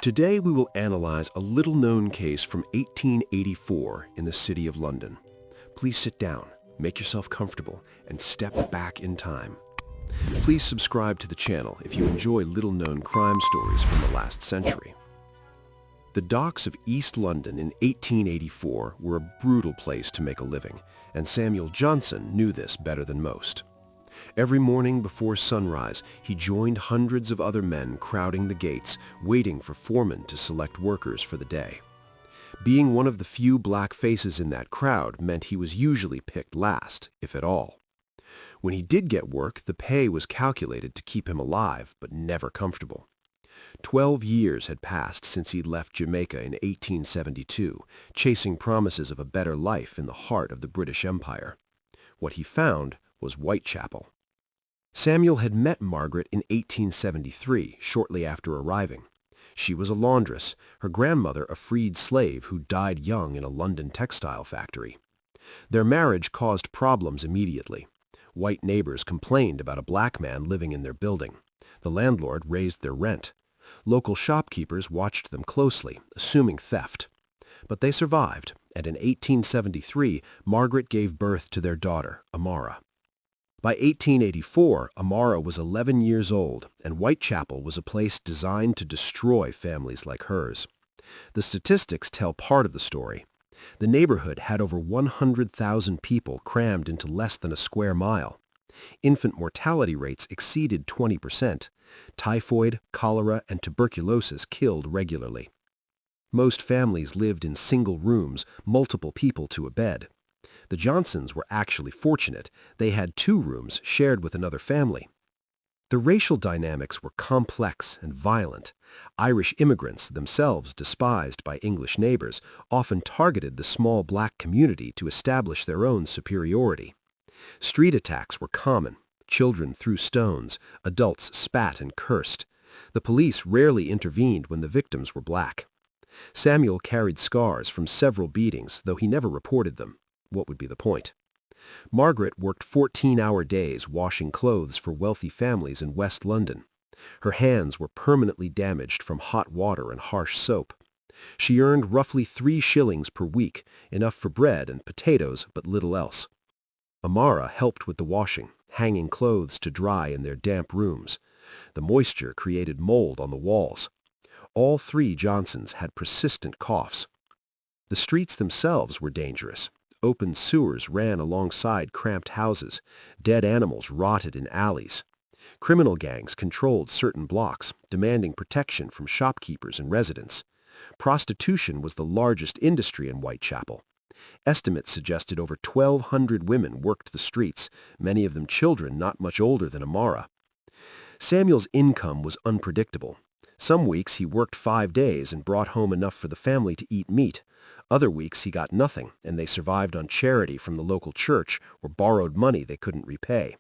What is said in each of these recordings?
Today we will analyze a little-known case from 1884 in the city of London. Please sit down, make yourself comfortable, and step back in time. Please subscribe to the channel if you enjoy little-known crime stories from the last century. The docks of East London in 1884 were a brutal place to make a living, and Samuel Johnson knew this better than most. Every morning before sunrise, he joined hundreds of other men crowding the gates, waiting for foremen to select workers for the day. Being one of the few black faces in that crowd meant he was usually picked last, if at all. When he did get work, the pay was calculated to keep him alive, but never comfortable. 12 years had passed since he'd left Jamaica in 1872, chasing promises of a better life in the heart of the British Empire. What he found was Whitechapel. Samuel had met Margaret in 1873, shortly after arriving. She was a laundress, her grandmother a freed slave who died young in a London textile factory. Their marriage caused problems immediately. White neighbors complained about a black man living in their building. The landlord raised their rent. Local shopkeepers watched them closely, assuming theft. But they survived, and in 1873, Margaret gave birth to their daughter, Amara. By 1884, Amara was 11 years old, and Whitechapel was a place designed to destroy families like hers. The statistics tell part of the story. The neighborhood had over 100,000 people crammed into less than a square mile. Infant mortality rates exceeded 20%. Typhoid, cholera, and tuberculosis killed regularly. Most families lived in single rooms, multiple people to a bed. The Johnsons were actually fortunate. They had 2 rooms shared with another family. The racial dynamics were complex and violent. Irish immigrants, themselves despised by English neighbors, often targeted the small black community to establish their own superiority. Street attacks were common. Children threw stones, adults spat and cursed. The police rarely intervened when the victims were black. Samuel carried scars from several beatings, though he never reported them. What would be the point? Margaret worked 14-hour days washing clothes for wealthy families in West London. Her hands were permanently damaged from hot water and harsh soap. She earned roughly 3 shillings per week, enough for bread and potatoes, but little else. Amara helped with the washing, hanging clothes to dry in their damp rooms. The moisture created mold on the walls. All 3 Johnsons had persistent coughs. The streets themselves were dangerous. Open sewers ran alongside cramped houses. Dead animals rotted in alleys. Criminal gangs controlled certain blocks, demanding protection from shopkeepers and residents. Prostitution was the largest industry in Whitechapel. Estimates suggested over 1,200 women worked the streets, many of them children not much older than Amara. Samuel's income was unpredictable. Some weeks he worked 5 days and brought home enough for the family to eat meat. Other weeks he got nothing, and they survived on charity from the local church or borrowed money they couldn't repay.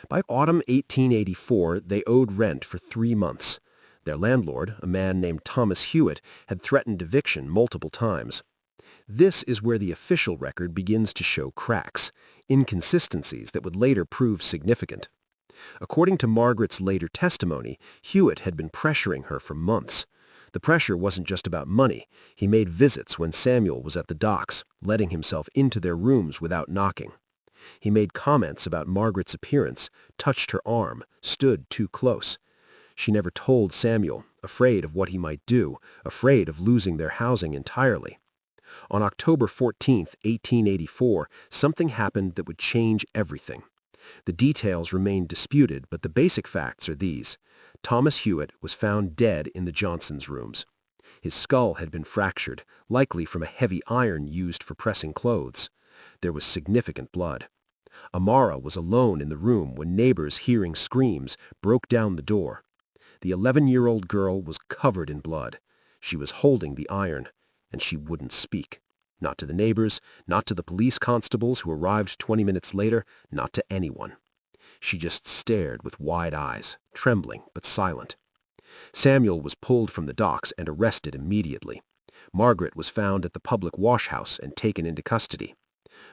By autumn 1884, they owed rent for 3 months. Their landlord, a man named Thomas Hewitt, had threatened eviction multiple times. This is where the official record begins to show cracks, inconsistencies that would later prove significant. According to Margaret's later testimony, Hewitt had been pressuring her for months. The pressure wasn't just about money. He made visits when Samuel was at the docks, letting himself into their rooms without knocking. He made comments about Margaret's appearance, touched her arm, stood too close. She never told Samuel, afraid of what he might do, afraid of losing their housing entirely. On October 14, 1884, something happened that would change everything. The details remain disputed, but the basic facts are these. Thomas Hewitt was found dead in the Johnsons' rooms. His skull had been fractured, likely from a heavy iron used for pressing clothes. There was significant blood. Amara was alone in the room when neighbors, hearing screams, broke down the door. The 11-year-old girl was covered in blood. She was holding the iron, and she wouldn't speak. Not to the neighbors, not to the police constables who arrived 20 minutes later, not to anyone. She just stared with wide eyes, trembling but silent. Samuel was pulled from the docks and arrested immediately. Margaret was found at the public washhouse and taken into custody.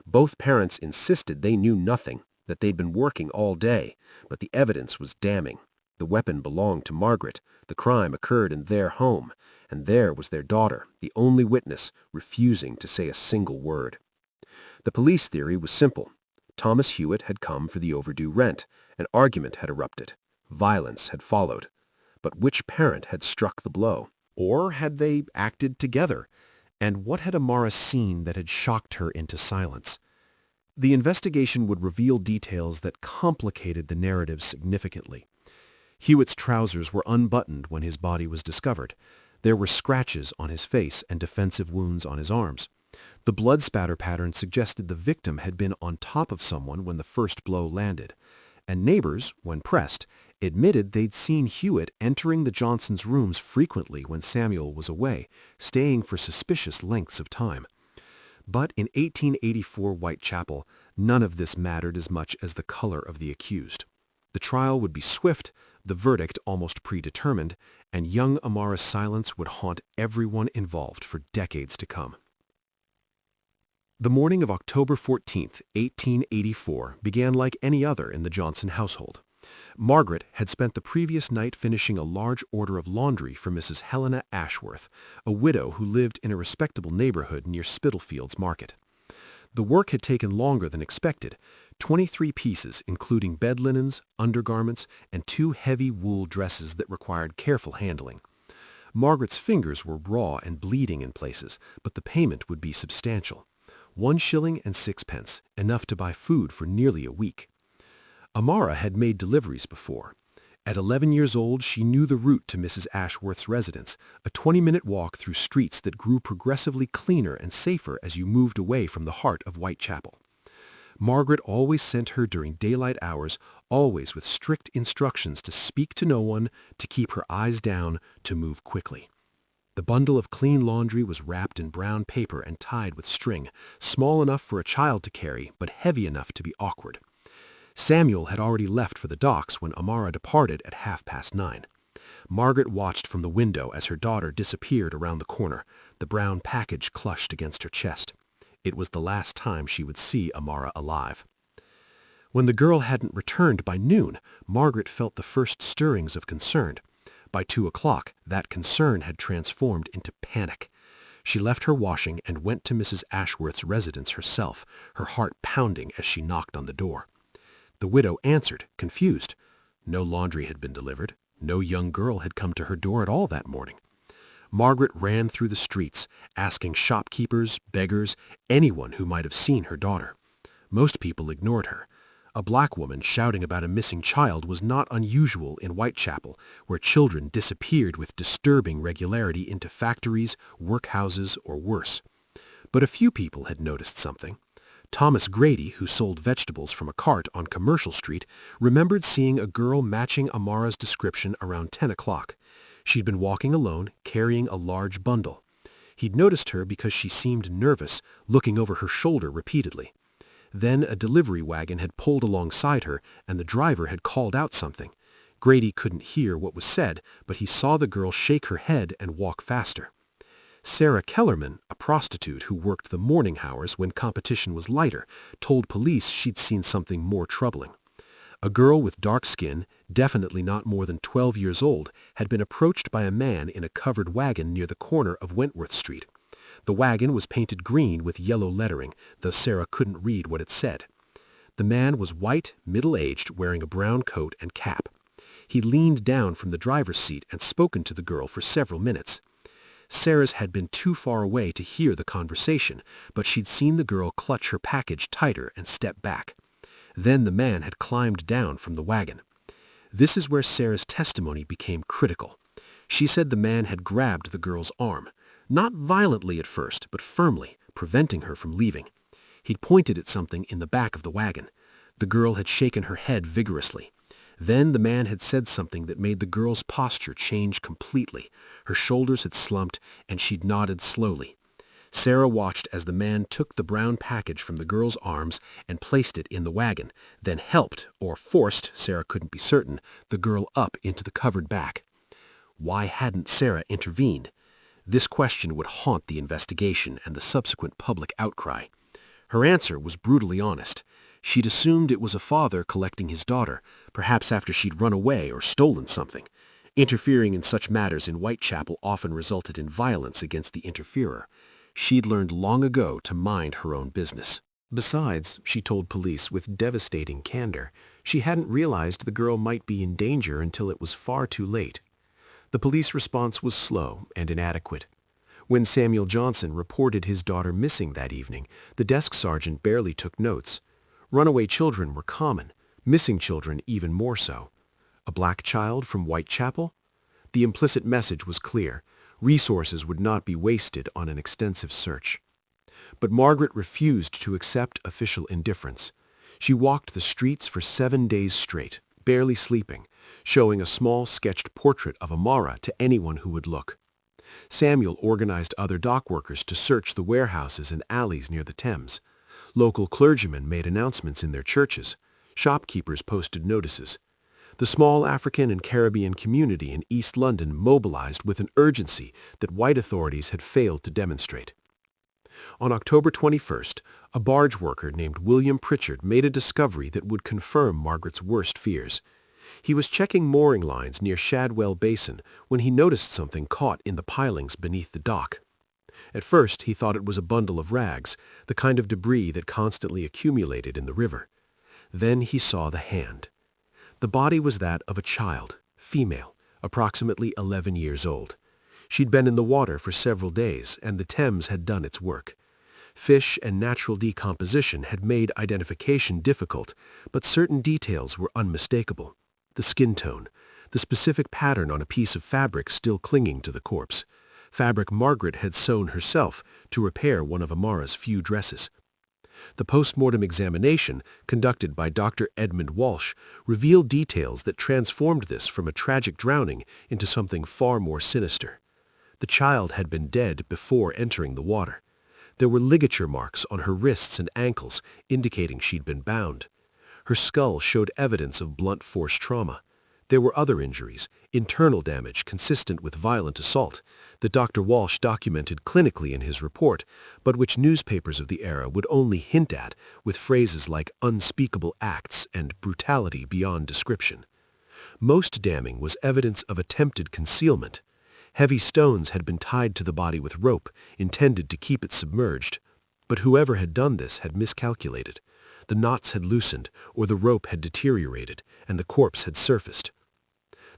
Both parents insisted they knew nothing, that they'd been working all day, but the evidence was damning. The weapon belonged to Margaret. The crime occurred in their home, and there was their daughter, the only witness, refusing to say a single word. The police theory was simple. Thomas Hewitt had come for the overdue rent. An argument had erupted. Violence had followed. But which parent had struck the blow? Or had they acted together? And what had Amara seen that had shocked her into silence? The investigation would reveal details that complicated the narrative significantly. Hewitt's trousers were unbuttoned when his body was discovered. There were scratches on his face and defensive wounds on his arms. The blood spatter pattern suggested the victim had been on top of someone when the first blow landed. And neighbors, when pressed, admitted they'd seen Hewitt entering the Johnsons' rooms frequently when Samuel was away, staying for suspicious lengths of time. But in 1884 Whitechapel, none of this mattered as much as the color of the accused. The trial would be swift, the verdict almost predetermined, and young Amara's silence would haunt everyone involved for decades to come. The morning of October 14, 1884, began like any other in the Johnson household. Margaret had spent the previous night finishing a large order of laundry for Mrs. Helena Ashworth, a widow who lived in a respectable neighborhood near Spitalfields Market. The work had taken longer than expected, 23 pieces including bed linens, undergarments, and 2 heavy wool dresses that required careful handling. Margaret's fingers were raw and bleeding in places, but the payment would be substantial. 1 shilling and 6 pence, enough to buy food for nearly a week. Amara had made deliveries before. At 11 years old, she knew the route to Mrs. Ashworth's residence, a 20-minute walk through streets that grew progressively cleaner and safer as you moved away from the heart of Whitechapel. Margaret always sent her during daylight hours, always with strict instructions to speak to no one, to keep her eyes down, to move quickly. The bundle of clean laundry was wrapped in brown paper and tied with string, small enough for a child to carry, but heavy enough to be awkward. Samuel had already left for the docks when Amara departed at 9:30. Margaret watched from the window as her daughter disappeared around the corner, the brown package clutched against her chest. It was the last time she would see Amara alive. When the girl hadn't returned by noon, Margaret felt the first stirrings of concern. By 2 o'clock, that concern had transformed into panic. She left her washing and went to Mrs. Ashworth's residence herself, her heart pounding as she knocked on the door. The widow answered, confused. No laundry had been delivered. No young girl had come to her door at all that morning. Margaret ran through the streets, asking shopkeepers, beggars, anyone who might have seen her daughter. Most people ignored her. A black woman shouting about a missing child was not unusual in Whitechapel, where children disappeared with disturbing regularity into factories, workhouses, or worse. But a few people had noticed something. Thomas Grady, who sold vegetables from a cart on Commercial Street, remembered seeing a girl matching Amara's description around 10 o'clock. She'd been walking alone, carrying a large bundle. He'd noticed her because she seemed nervous, looking over her shoulder repeatedly. Then a delivery wagon had pulled alongside her, and the driver had called out something. Grady couldn't hear what was said, but he saw the girl shake her head and walk faster. Sarah Kellerman, a prostitute who worked the morning hours when competition was lighter, told police she'd seen something more troubling. A girl with dark skin, definitely not more than 12 years old, had been approached by a man in a covered wagon near the corner of Wentworth Street. The wagon was painted green with yellow lettering, though Sarah couldn't read what it said. The man was white, middle-aged, wearing a brown coat and cap. He leaned down from the driver's seat and spoken to the girl for several minutes. Sarah's had been too far away to hear the conversation, but she'd seen the girl clutch her package tighter and step back. Then the man had climbed down from the wagon. This is where Sarah's testimony became critical. She said the man had grabbed the girl's arm, not violently at first, but firmly, preventing her from leaving. He'd pointed at something in the back of the wagon. The girl had shaken her head vigorously. Then the man had said something that made the girl's posture change completely. Her shoulders had slumped, and she'd nodded slowly. Sarah watched as the man took the brown package from the girl's arms and placed it in the wagon, then helped, or forced, Sarah couldn't be certain, the girl up into the covered back. Why hadn't Sarah intervened? This question would haunt the investigation and the subsequent public outcry. Her answer was brutally honest. She'd assumed it was a father collecting his daughter, perhaps after she'd run away or stolen something. Interfering in such matters in Whitechapel often resulted in violence against the interferer. She'd learned long ago to mind her own business. Besides, she told police with devastating candor, she hadn't realized the girl might be in danger until it was far too late. The police response was slow and inadequate. When Samuel Johnson reported his daughter missing that evening, the desk sergeant barely took notes. Runaway children were common, missing children even more so. A black child from Whitechapel? The implicit message was clear. Resources would not be wasted on an extensive search. But Margaret refused to accept official indifference. She walked the streets for 7 days straight, barely sleeping, showing a small sketched portrait of Amara to anyone who would look. Samuel organized other dock workers to search the warehouses and alleys near the Thames. Local clergymen made announcements in their churches. Shopkeepers posted notices. The small African and Caribbean community in East London mobilized with an urgency that white authorities had failed to demonstrate. On October 21st, a barge worker named William Pritchard made a discovery that would confirm Margaret's worst fears. He was checking mooring lines near Shadwell Basin when he noticed something caught in the pilings beneath the dock. At first, he thought it was a bundle of rags, the kind of debris that constantly accumulated in the river. Then he saw the hand. The body was that of a child, female, approximately 11 years old. She'd been in the water for several days, and the Thames had done its work. Fish and natural decomposition had made identification difficult, but certain details were unmistakable. The skin tone, the specific pattern on a piece of fabric still clinging to the corpse. Fabric Margaret had sewn herself to repair one of Amara's few dresses. The post-mortem examination, conducted by Dr. Edmund Walsh, revealed details that transformed this from a tragic drowning into something far more sinister. The child had been dead before entering the water. There were ligature marks on her wrists and ankles, indicating she'd been bound. Her skull showed evidence of blunt force trauma. There were other injuries, internal damage consistent with violent assault, that Dr. Walsh documented clinically in his report, but which newspapers of the era would only hint at with phrases like unspeakable acts and brutality beyond description. Most damning was evidence of attempted concealment. Heavy stones had been tied to the body with rope, intended to keep it submerged. But whoever had done this had miscalculated. The knots had loosened, or the rope had deteriorated, and the corpse had surfaced.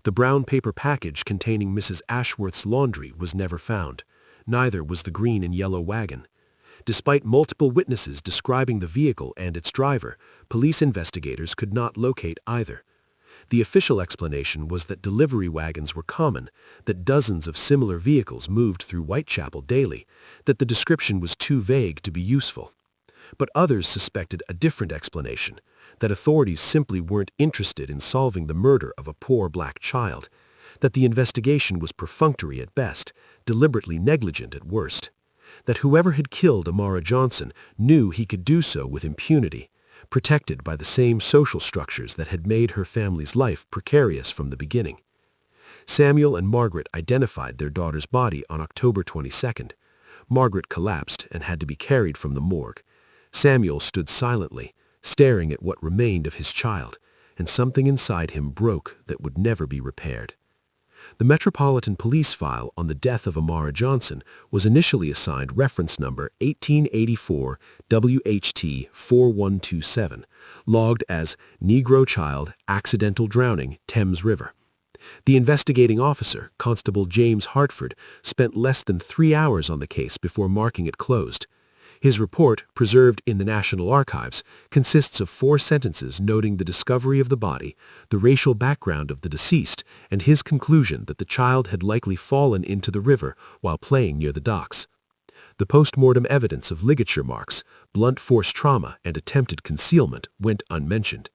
The brown paper package containing Mrs. Ashworth's laundry was never found. Neither was the green and yellow wagon. Despite multiple witnesses describing the vehicle and its driver, police investigators could not locate either. The official explanation was that delivery wagons were common, that dozens of similar vehicles moved through Whitechapel daily, that the description was too vague to be useful. But others suspected a different explanation, that authorities simply weren't interested in solving the murder of a poor black child, that the investigation was perfunctory at best, deliberately negligent at worst, that whoever had killed Amara Johnson knew he could do so with impunity, protected by the same social structures that had made her family's life precarious from the beginning. Samuel and Margaret identified their daughter's body on October 22nd. Margaret collapsed and had to be carried from the morgue. Samuel stood silently, staring at what remained of his child, and something inside him broke that would never be repaired. The Metropolitan Police file on the death of Amara Johnson was initially assigned reference number 1884 WHT 4127, logged as Negro Child Accidental Drowning, Thames River. The investigating officer, Constable James Hartford, spent less than 3 hours on the case before marking it closed. His report, preserved in the National Archives, consists of 4 sentences noting the discovery of the body, the racial background of the deceased, and his conclusion that the child had likely fallen into the river while playing near the docks. The post-mortem evidence of ligature marks, blunt force trauma, and attempted concealment went unmentioned.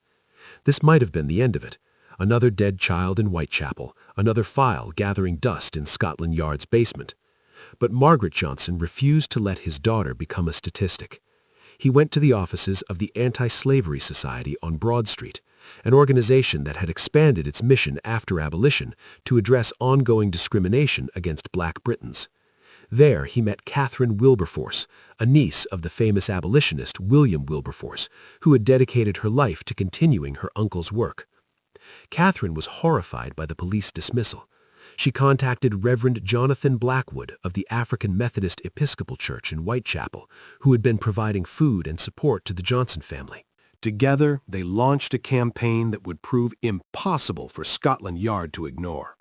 This might have been the end of it. Another dead child in Whitechapel, another file gathering dust in Scotland Yard's basement. But Margaret Johnson refused to let his daughter become a statistic. He went to the offices of the Anti-Slavery Society on Broad Street, an organization that had expanded its mission after abolition to address ongoing discrimination against Black Britons. There he met Catherine Wilberforce, a niece of the famous abolitionist William Wilberforce, who had dedicated her life to continuing her uncle's work. Catherine was horrified by the police dismissal. She contacted Reverend Jonathan Blackwood of the African Methodist Episcopal Church in Whitechapel, who had been providing food and support to the Johnson family. Together, they launched a campaign that would prove impossible for Scotland Yard to ignore.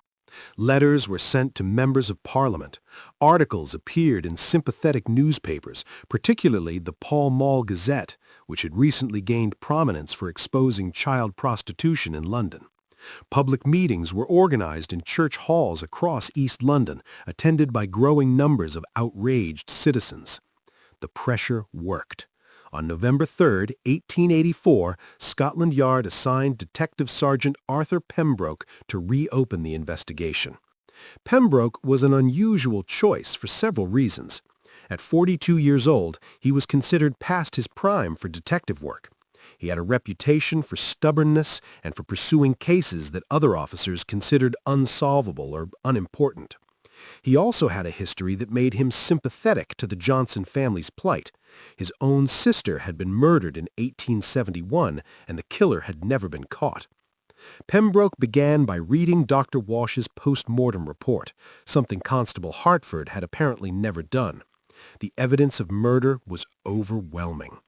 Letters were sent to members of Parliament. Articles appeared in sympathetic newspapers, particularly the Pall Mall Gazette, which had recently gained prominence for exposing child prostitution in London. Public meetings were organized in church halls across East London, attended by growing numbers of outraged citizens. The pressure worked. On November 3, 1884, Scotland Yard assigned Detective Sergeant Arthur Pembroke to reopen the investigation. Pembroke was an unusual choice for several reasons. At 42 years old, he was considered past his prime for detective work. He had a reputation for stubbornness and for pursuing cases that other officers considered unsolvable or unimportant. He also had a history that made him sympathetic to the Johnson family's plight. His own sister had been murdered in 1871, and the killer had never been caught. Pembroke began by reading Dr. Walsh's post-mortem report, something Constable Hartford had apparently never done. The evidence of murder was overwhelming.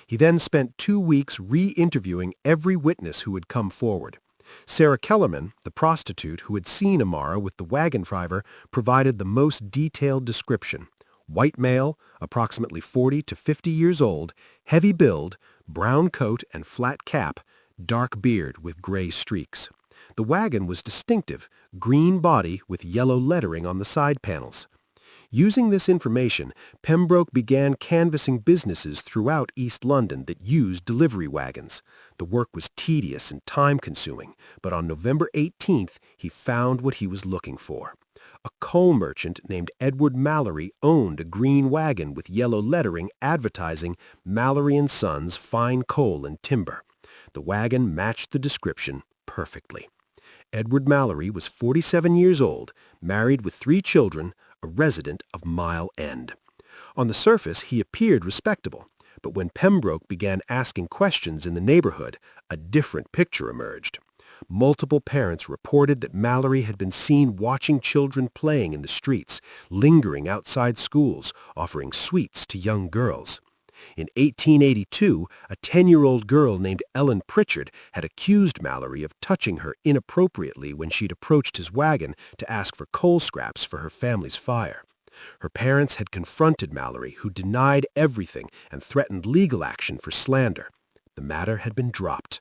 He then spent 2 weeks re-interviewing every witness who had come forward. Sarah Kellerman, the prostitute who had seen Amara with the wagon driver, provided the most detailed description. White male, approximately 40 to 50 years old, heavy build, brown coat and flat cap, dark beard with gray streaks. The wagon was distinctive, green body with yellow lettering on the side panels. Using this information, Pembroke began canvassing businesses throughout East London that used delivery wagons. The work was tedious and time-consuming, but on November 18th, he found what he was looking for. A coal merchant named Edward Mallory owned a green wagon with yellow lettering advertising Mallory & Sons Fine Coal and Timber. The wagon matched the description perfectly. Edward Mallory was 47 years old, married with 3 children, a resident of Mile End. On the surface, he appeared respectable, but when Pembroke began asking questions in the neighborhood, a different picture emerged. Multiple parents reported that Mallory had been seen watching children playing in the streets, lingering outside schools, offering sweets to young girls. In 1882, a 10-year-old girl named Ellen Pritchard had accused Mallory of touching her inappropriately when she'd approached his wagon to ask for coal scraps for her family's fire. Her parents had confronted Mallory, who denied everything and threatened legal action for slander. The matter had been dropped.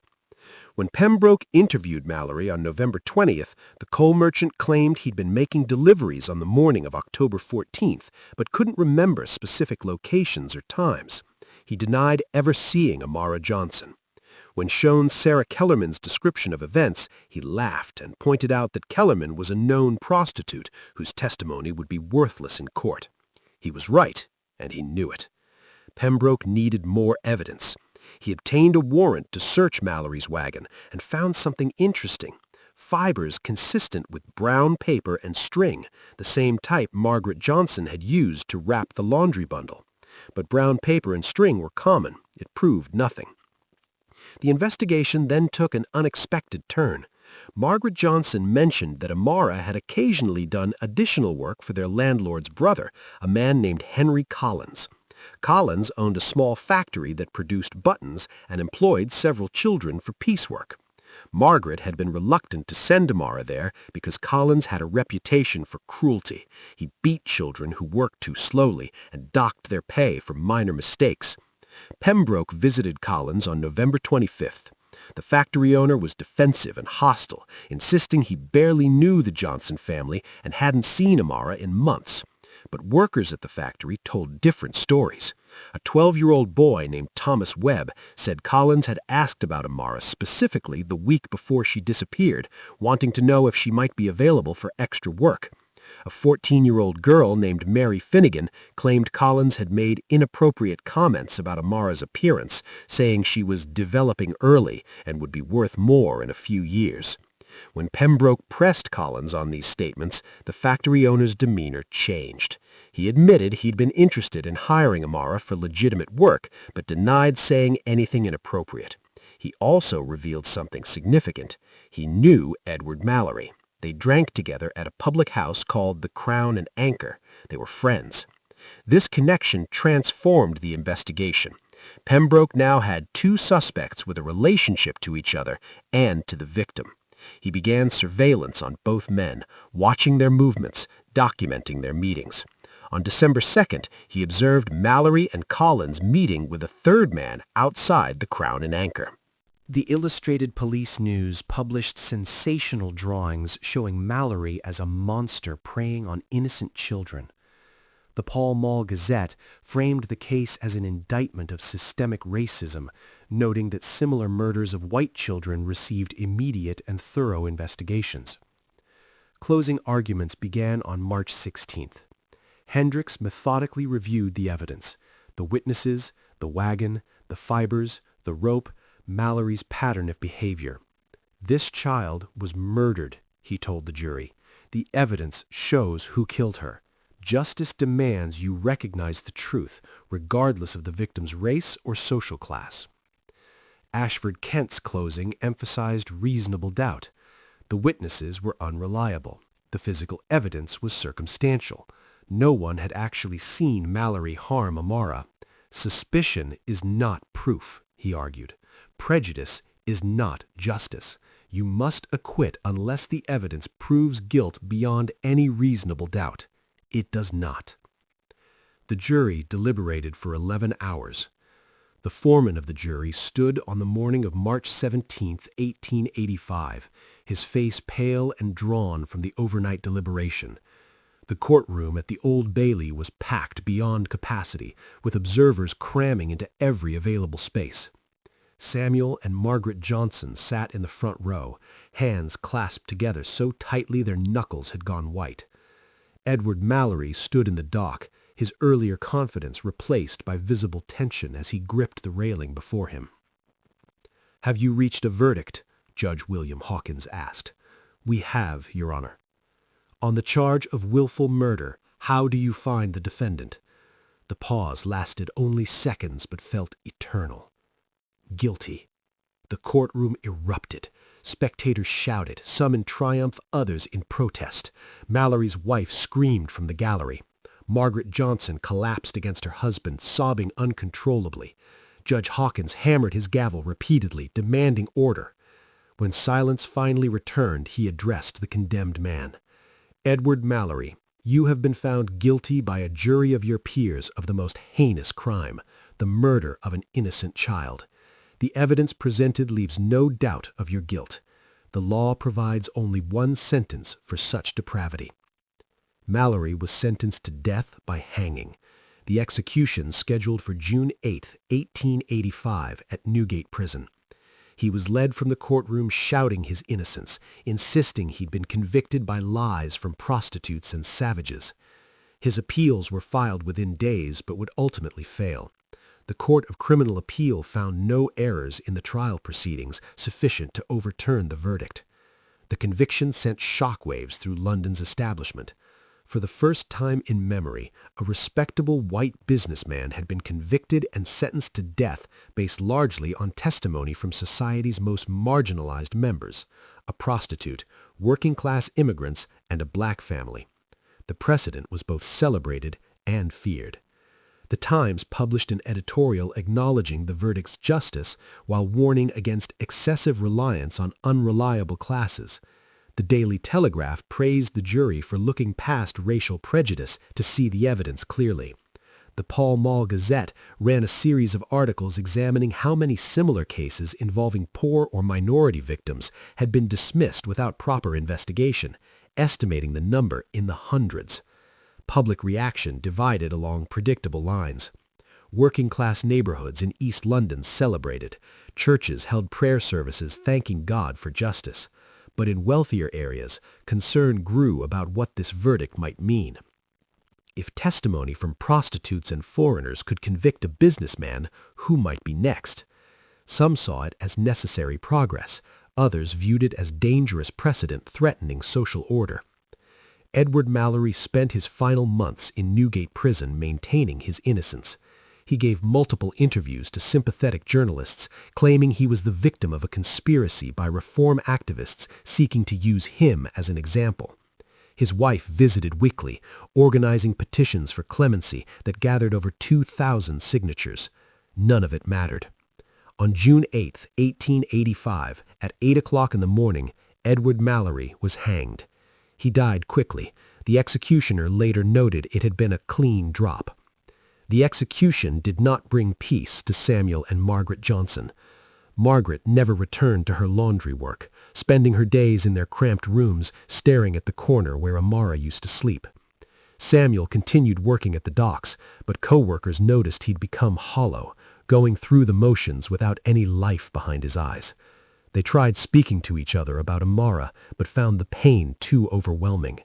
When Pembroke interviewed Mallory on November 20th, the coal merchant claimed he'd been making deliveries on the morning of October 14th, but couldn't remember specific locations or times. He denied ever seeing Amara Johnson. When shown Sarah Kellerman's description of events, he laughed and pointed out that Kellerman was a known prostitute whose testimony would be worthless in court. He was right, and he knew it. Pembroke needed more evidence. He obtained a warrant to search Mallory's wagon and found something interesting. Fibers consistent with brown paper and string, the same type Margaret Johnson had used to wrap the laundry bundle. But brown paper and string were common. It proved nothing. The investigation then took an unexpected turn. Margaret Johnson mentioned that Amara had occasionally done additional work for their landlord's brother, a man named Henry Collins. Collins owned a small factory that produced buttons and employed several children for piecework. Margaret had been reluctant to send Amara there because Collins had a reputation for cruelty. He beat children who worked too slowly and docked their pay for minor mistakes. Pembroke visited Collins on November 25th. The factory owner was defensive and hostile, insisting he barely knew the Johnson family and hadn't seen Amara in months. But workers at the factory told different stories. A 12-year-old boy named Thomas Webb said Collins had asked about Amara specifically the week before she disappeared, wanting to know if she might be available for extra work. A 14-year-old girl named Mary Finnegan claimed Collins had made inappropriate comments about Amara's appearance, saying she was developing early and would be worth more in a few years. When Pembroke pressed Collins on these statements, the factory owner's demeanor changed. He admitted he'd been interested in hiring Amara for legitimate work, but denied saying anything inappropriate. He also revealed something significant. He knew Edward Mallory. They drank together at a public house called the Crown and Anchor. They were friends. This connection transformed the investigation. Pembroke now had two suspects with a relationship to each other and to the victim. He began surveillance on both men, watching their movements, documenting their meetings. On December 2nd, he observed Mallory and Collins meeting with a third man outside the Crown and Anchor. The Illustrated Police News published sensational drawings showing Mallory as a monster preying on innocent children. The Pall Mall Gazette framed the case as an indictment of systemic racism, noting that similar murders of white children received immediate and thorough investigations. Closing arguments began on March 16th. Hendricks methodically reviewed the evidence: the witnesses, the wagon, the fibers, the rope, Mallory's pattern of behavior. "This child was murdered," he told the jury. "The evidence shows who killed her. Justice demands you recognize the truth, regardless of the victim's race or social class." Ashford Kent's closing emphasized reasonable doubt. The witnesses were unreliable. The physical evidence was circumstantial. No one had actually seen Mallory harm Amara. "Suspicion is not proof," he argued. "Prejudice is not justice. You must acquit unless the evidence proves guilt beyond any reasonable doubt. It does not." The jury deliberated for 11 hours. The foreman of the jury stood on the morning of March 17, 1885, his face pale and drawn from the overnight deliberation. The courtroom at the Old Bailey was packed beyond capacity, with observers cramming into every available space. Samuel and Margaret Johnson sat in the front row, hands clasped together so tightly their knuckles had gone white. Edward Mallory stood in the dock, his earlier confidence replaced by visible tension as he gripped the railing before him. "Have you reached a verdict?" Judge William Hawkins asked. "We have, Your Honor." "On the charge of willful murder, how do you find the defendant?" The pause lasted only seconds but felt eternal. "Guilty." The courtroom erupted. Spectators shouted, some in triumph, others in protest. Mallory's wife screamed from the gallery. Margaret Johnson collapsed against her husband, sobbing uncontrollably. Judge Hawkins hammered his gavel repeatedly, demanding order. When silence finally returned, he addressed the condemned man. "Edward Mallory, you have been found guilty by a jury of your peers of the most heinous crime, the murder of an innocent child. The evidence presented leaves no doubt of your guilt. The law provides only one sentence for such depravity." Mallory was sentenced to death by hanging. The execution scheduled for June 8, 1885, at Newgate Prison. He was led from the courtroom shouting his innocence, insisting he'd been convicted by lies from prostitutes and savages. His appeals were filed within days but would ultimately fail. The Court of Criminal Appeal found no errors in the trial proceedings sufficient to overturn the verdict. The conviction sent shockwaves through London's establishment. For the first time in memory, a respectable white businessman had been convicted and sentenced to death based largely on testimony from society's most marginalized members: a prostitute, working-class immigrants, and a black family. The precedent was both celebrated and feared. The Times published an editorial acknowledging the verdict's justice while warning against excessive reliance on unreliable classes. The Daily Telegraph praised the jury for looking past racial prejudice to see the evidence clearly. The Pall Mall Gazette ran a series of articles examining how many similar cases involving poor or minority victims had been dismissed without proper investigation, estimating the number in the hundreds. Public reaction divided along predictable lines. Working-class neighborhoods in East London celebrated. Churches held prayer services thanking God for justice. But in wealthier areas, concern grew about what this verdict might mean. If testimony from prostitutes and foreigners could convict a businessman, who might be next? Some saw it as necessary progress, Others viewed it as dangerous precedent threatening social order. Edward Mallory spent his final months in Newgate Prison maintaining his innocence. He gave multiple interviews to sympathetic journalists, claiming he was the victim of a conspiracy by reform activists seeking to use him as an example. His wife visited weekly, organizing petitions for clemency that gathered over 2,000 signatures. None of it mattered. On June 8, 1885, at 8 o'clock in the morning, Edward Mallory was hanged. He died quickly. The executioner later noted it had been a clean drop. The execution did not bring peace to Samuel and Margaret Johnson. Margaret never returned to her laundry work, spending her days in their cramped rooms staring at the corner where Amara used to sleep. Samuel continued working at the docks, but co-workers noticed he'd become hollow, going through the motions without any life behind his eyes. They tried speaking to each other about Amara, but found the pain too overwhelming.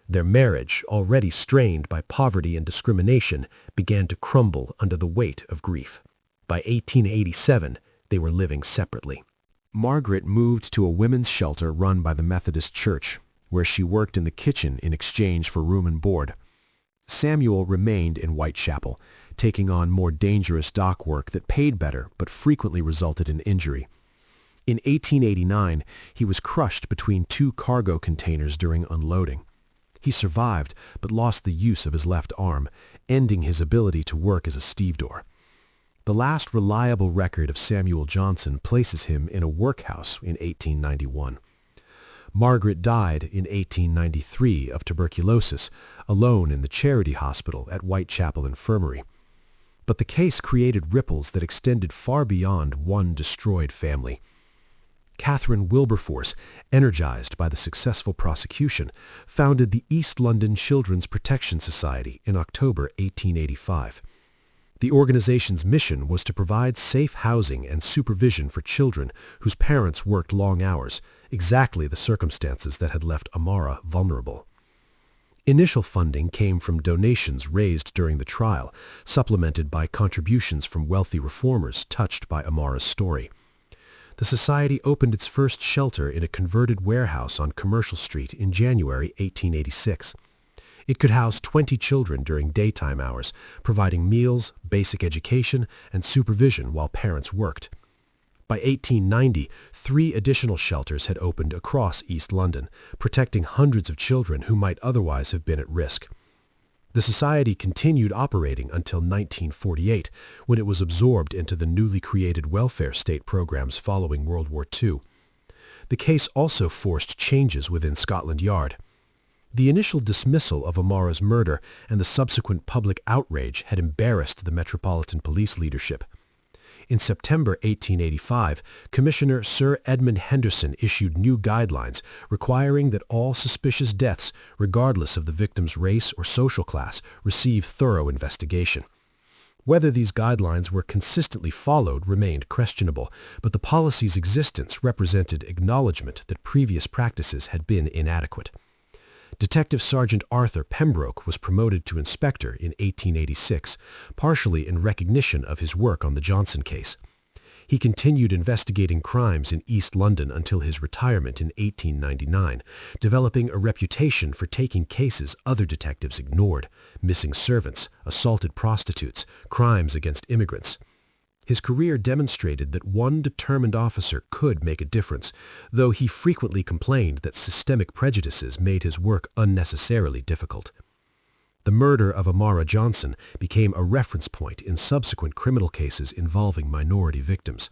Their marriage, already strained by poverty and discrimination, began to crumble under the weight of grief. By 1887, they were living separately. Margaret moved to a women's shelter run by the Methodist Church, where she worked in the kitchen in exchange for room and board. Samuel remained in Whitechapel, taking on more dangerous dock work that paid better but frequently resulted in injury. In 1889, he was crushed between two cargo containers during unloading. He survived, but lost the use of his left arm, ending his ability to work as a stevedore. The last reliable record of Samuel Johnson places him in a workhouse in 1891. Margaret died in 1893 of tuberculosis, alone in the Charity Hospital at Whitechapel Infirmary. But the case created ripples that extended far beyond one destroyed family. Catherine Wilberforce, energized by the successful prosecution, founded the East London Children's Protection Society in October 1885. The organization's mission was to provide safe housing and supervision for children whose parents worked long hours, exactly the circumstances that had left Amara vulnerable. Initial funding came from donations raised during the trial, supplemented by contributions from wealthy reformers touched by Amara's story. The society opened its first shelter in a converted warehouse on Commercial Street in January 1886. It could house 20 children during daytime hours, providing meals, basic education, and supervision while parents worked. By 1890, 3 additional shelters had opened across East London, protecting hundreds of children who might otherwise have been at risk. The society continued operating until 1948, when it was absorbed into the newly created welfare state programs following World War II. The case also forced changes within Scotland Yard. The initial dismissal of Amara's murder and the subsequent public outrage had embarrassed the Metropolitan Police leadership. In September 1885, Commissioner Sir Edmund Henderson issued new guidelines requiring that all suspicious deaths, regardless of the victim's race or social class, receive thorough investigation. Whether these guidelines were consistently followed remained questionable, but the policy's existence represented acknowledgement that previous practices had been inadequate. Detective Sergeant Arthur Pembroke was promoted to inspector in 1886, partially in recognition of his work on the Johnson case. He continued investigating crimes in East London until his retirement in 1899, developing a reputation for taking cases other detectives ignored: missing servants, assaulted prostitutes, crimes against immigrants. His career demonstrated that one determined officer could make a difference, though he frequently complained that systemic prejudices made his work unnecessarily difficult. The murder of Amara Johnson became a reference point in subsequent criminal cases involving minority victims.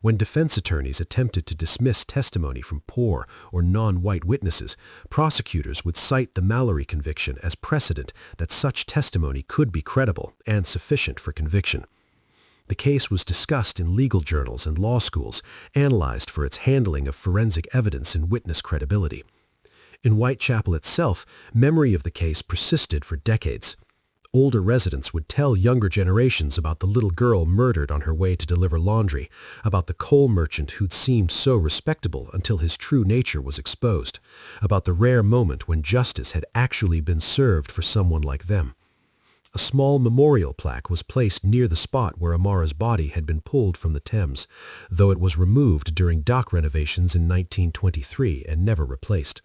When defense attorneys attempted to dismiss testimony from poor or non-white witnesses, prosecutors would cite the Mallory conviction as precedent that such testimony could be credible and sufficient for conviction. The case was discussed in legal journals and law schools, analyzed for its handling of forensic evidence and witness credibility. In Whitechapel itself, memory of the case persisted for decades. Older residents would tell younger generations about the little girl murdered on her way to deliver laundry, about the coal merchant who'd seemed so respectable until his true nature was exposed, about the rare moment when justice had actually been served for someone like them. A small memorial plaque was placed near the spot where Amara's body had been pulled from the Thames, though it was removed during dock renovations in 1923 and never replaced.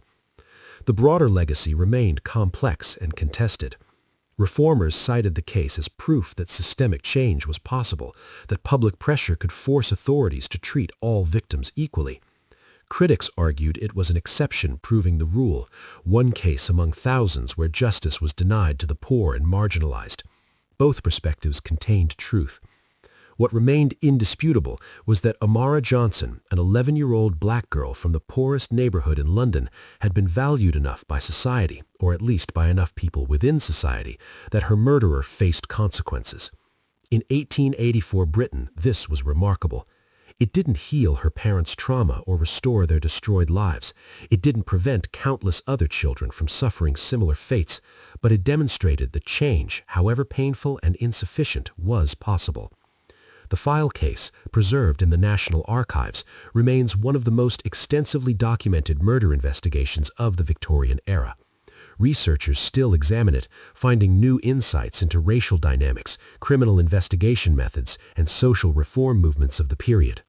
The broader legacy remained complex and contested. Reformers cited the case as proof that systemic change was possible, that public pressure could force authorities to treat all victims equally. Critics argued it was an exception proving the rule, one case among thousands where justice was denied to the poor and marginalized. Both perspectives contained truth. What remained indisputable was that Amara Johnson, an 11-year-old black girl from the poorest neighborhood in London, had been valued enough by society, or at least by enough people within society, that her murderer faced consequences. In 1884 Britain, this was remarkable. It didn't heal her parents' trauma or restore their destroyed lives. It didn't prevent countless other children from suffering similar fates, but it demonstrated that change, however painful and insufficient, was possible. The file case, preserved in the National Archives, remains one of the most extensively documented murder investigations of the Victorian era. Researchers still examine it, finding new insights into racial dynamics, criminal investigation methods, and social reform movements of the period.